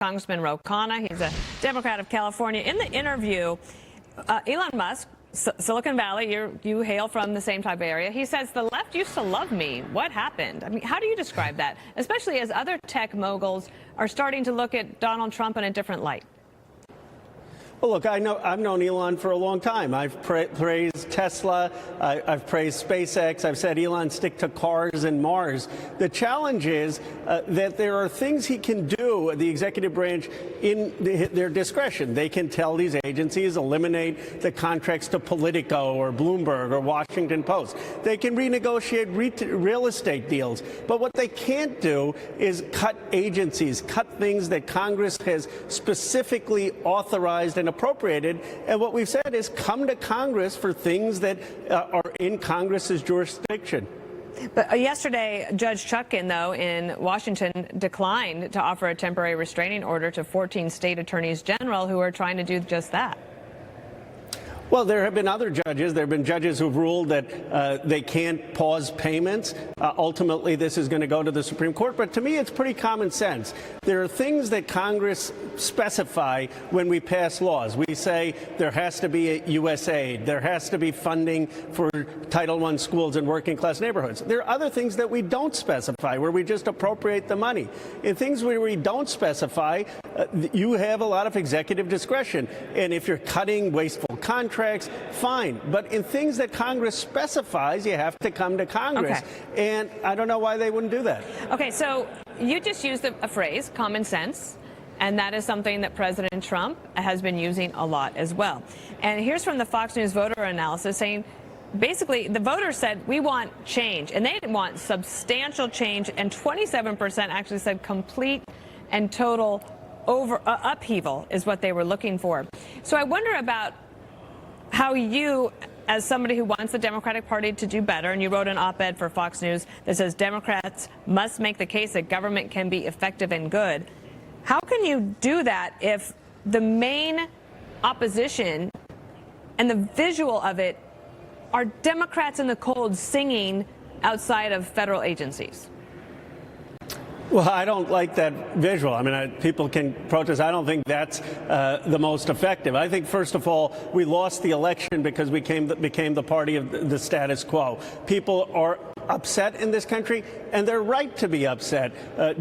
Congressman Khanna. He's a Democrat of California. In the interview, Elon Musk, Silicon Valley, you hail from the same type of area. He says the left used to love me. What happened? I mean, how do you describe that, especially as other tech moguls are starting to look at Donald Trump in a different light? Well, look, I've known Elon for a long time. I've praised Tesla. I've praised SpaceX. I've said Elon stick to cars and Mars. The challenge is that there are things he can do, the executive branch, in their discretion. They can tell these agencies, eliminate the contracts to Politico or Bloomberg or Washington Post. They can renegotiate real estate deals. But what they can't do is cut agencies, cut things that Congress has specifically authorized and appropriated. And what we've said is come to Congress for things that are in Congress's jurisdiction. But yesterday, Judge Chutkan, though, in Washington declined to offer a temporary restraining order to 14 state attorneys general who are trying to do just that. Well, there have been other judges. There have been judges who've ruled that they can't pause payments. Ultimately, this is going to go to the Supreme Court. But to me, it's pretty common sense. There are things that Congress specify when we pass laws. We say there has to be a USAID. There has to be funding for Title I schools in working class neighborhoods. There are other things that we don't specify, where we just appropriate the money. In things where we don't specify, you have a lot of executive discretion. And if you're cutting wasteful contracts, fine. But in things that Congress specifies, you have to come to Congress. Okay. And I don't know why they wouldn't do that. Okay, so you just used a phrase, common sense, and that is something that President Trump has been using a lot as well. And here's from the Fox News voter analysis saying, basically, the voters said, we want change, and they want substantial change, and 27% actually said complete and total upheaval is what they were looking for. So I wonder about how you, as somebody who wants the Democratic Party to do better, and you wrote an op-ed for Fox News that says Democrats must make the case that government can be effective and good. How can you do that if the main opposition and the visual of it are Democrats in the cold singing outside of federal agencies? Well, I don't like that visual. I mean, people can protest. I don't think that's the most effective. I think, first of all, we lost the election because we became the party of the status quo. People are upset in this country, and they're right to be upset.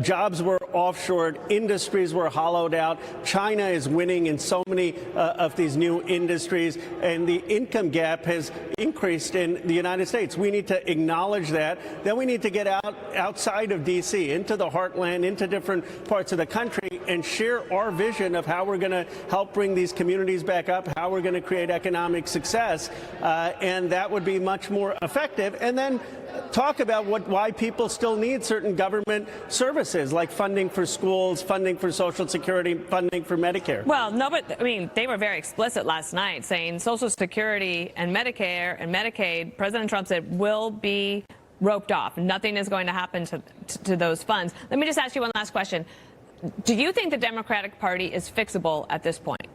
Jobs were offshored. Industries were hollowed out. China is winning in so many of these new industries, and the income gap has increased in the United States. We need to acknowledge that. Then we need to get outside of D.C., into the heartland, into different parts of the country, and share our vision of how we're going to help bring these communities back up, how we're going to create economic success, and that would be much more effective. And then talk about why people still need certain government services, like funding for schools, funding for Social Security, funding for Medicare. Well, no, but I mean, they were very explicit last night saying Social Security and Medicare and Medicaid, President Trump said, will be roped off. Nothing is going to happen to those funds. Let me just ask you one last question. Do you think the Democratic Party is fixable at this point?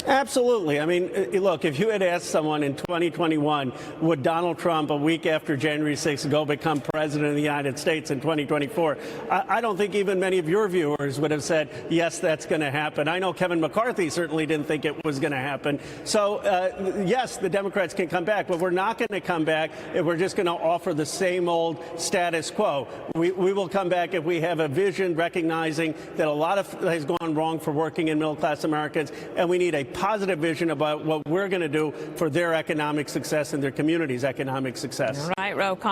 Absolutely. I mean, look, if you had asked someone in 2021, would Donald Trump, a week after January 6th, go become president of the United States in 2024, I don't think even many of your viewers would have said, yes, that's going to happen. I know Kevin McCarthy certainly didn't think it was going to happen. So, yes, the Democrats can come back, but we're not going to come back if we're just going to offer the same old status quo. We will come back if we have a vision recognizing that a lot of has gone wrong for working and middle-class Americans, and we need a positive vision about what we're going to do for their economic success and their community's economic success. All right, Khanna.